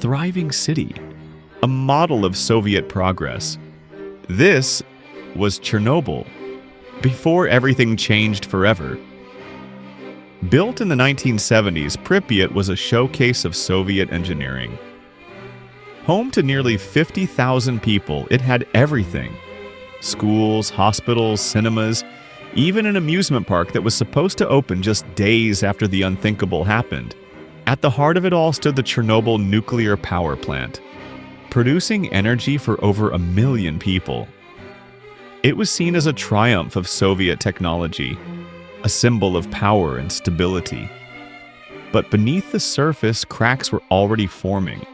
thriving city, a model of Soviet progress. This was Chernobyl, before everything changed forever. Built in the 1970s, Pripyat was a showcase of Soviet engineering. Home to nearly 50,000 people, it had everything: schools, hospitals, cinemas, even an amusement park that was supposed to open just days after the unthinkable happened. At the heart of it all stood the Chernobyl nuclear power plant, producing energy for over 1 million people. It was seen as a triumph of Soviet technology, a symbol of power and stability. But beneath the surface, cracks were already forming.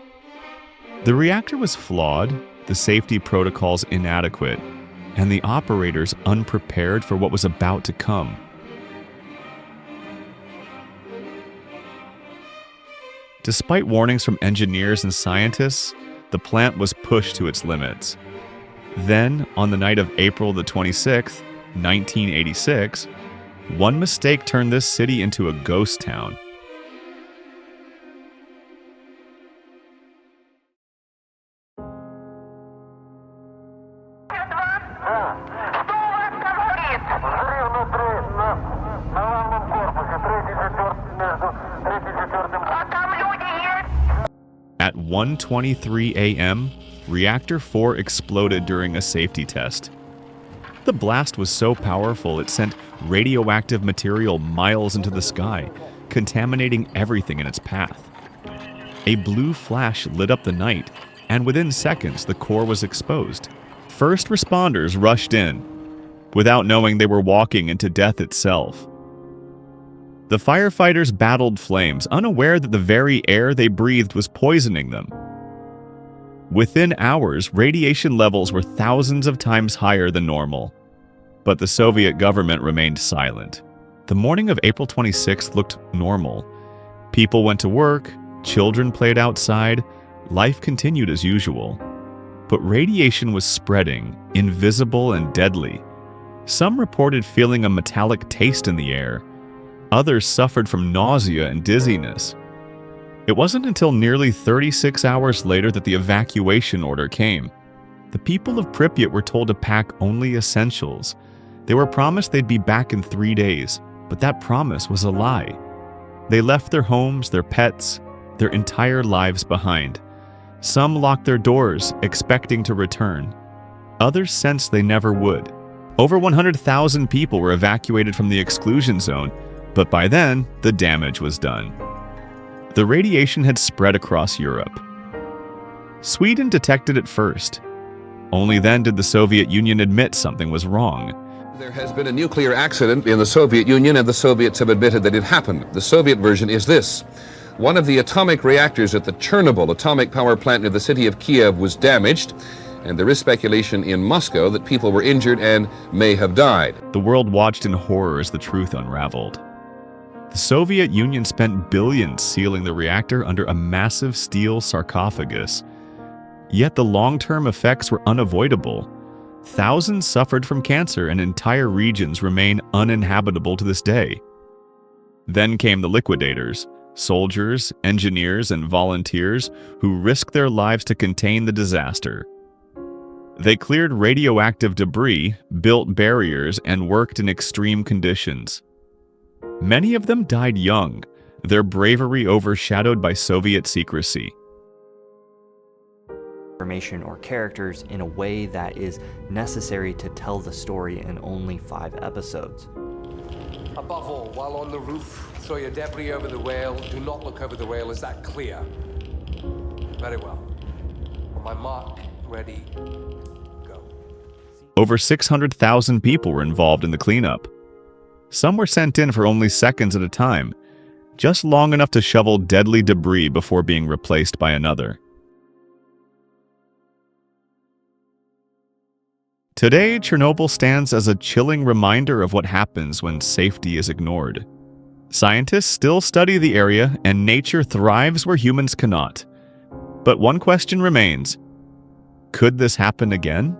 The reactor was flawed, the safety protocols inadequate, and the operators unprepared for what was about to come. Despite warnings from engineers and scientists, the plant was pushed to its limits. Then, on the night of April the 26th, 1986, one mistake turned this city into a ghost town. At 1:23 a.m., Reactor 4 exploded during a safety test. The blast was so powerful it sent radioactive material miles into the sky, contaminating everything in its path. A blue flash lit up the night, and within seconds the core was exposed. First responders rushed in, without knowing they were walking into death itself. The firefighters battled flames, unaware that the very air they breathed was poisoning them. Within hours, radiation levels were thousands of times higher than normal. But the Soviet government remained silent. The morning of April 26th looked normal. People went to work, children played outside, life continued as usual. But radiation was spreading, invisible and deadly. Some reported feeling a metallic taste in the air. Others suffered from nausea and dizziness. It wasn't until nearly 36 hours later that the evacuation order came. The people of Pripyat were told to pack only essentials. They were promised they'd be back in 3 days, but that promise was a lie. They left their homes, their pets, their entire lives behind. Some locked their doors, expecting to return. Others sensed they never would. Over 100,000 people were evacuated from the exclusion zone, but by then, the damage was done. The radiation had spread across Europe. Sweden detected it first. Only then did the Soviet Union admit something was wrong. There has been a nuclear accident in the Soviet Union, and the Soviets have admitted that it happened. The Soviet version is this: one of the atomic reactors at the Chernobyl atomic power plant near the city of Kiev was damaged, and there is speculation in Moscow that people were injured and may have died. The world watched in horror as the truth unraveled. The Soviet Union spent billions sealing the reactor under a massive steel sarcophagus. Yet the long-term effects were unavoidable. Thousands suffered from cancer, and entire regions remain uninhabitable to this day. Then came the liquidators, soldiers, engineers, and volunteers who risked their lives to contain the disaster. They cleared radioactive debris, built barriers, and worked in extreme conditions. Many of them died young, their bravery overshadowed by Soviet secrecy. Information or characters in a way that is necessary to tell the story in only 5 episodes. Above all, while on the roof, throw your debris over the whale. Do not look over the whale. Is that clear? Very well. On my mark, ready, go. Over 600,000 people were involved in the cleanup. Some were sent in for only seconds at a time, just long enough to shovel deadly debris before being replaced by another. Today, Chernobyl stands as a chilling reminder of what happens when safety is ignored. Scientists still study the area, and nature thrives where humans cannot. But one question remains: could this happen again?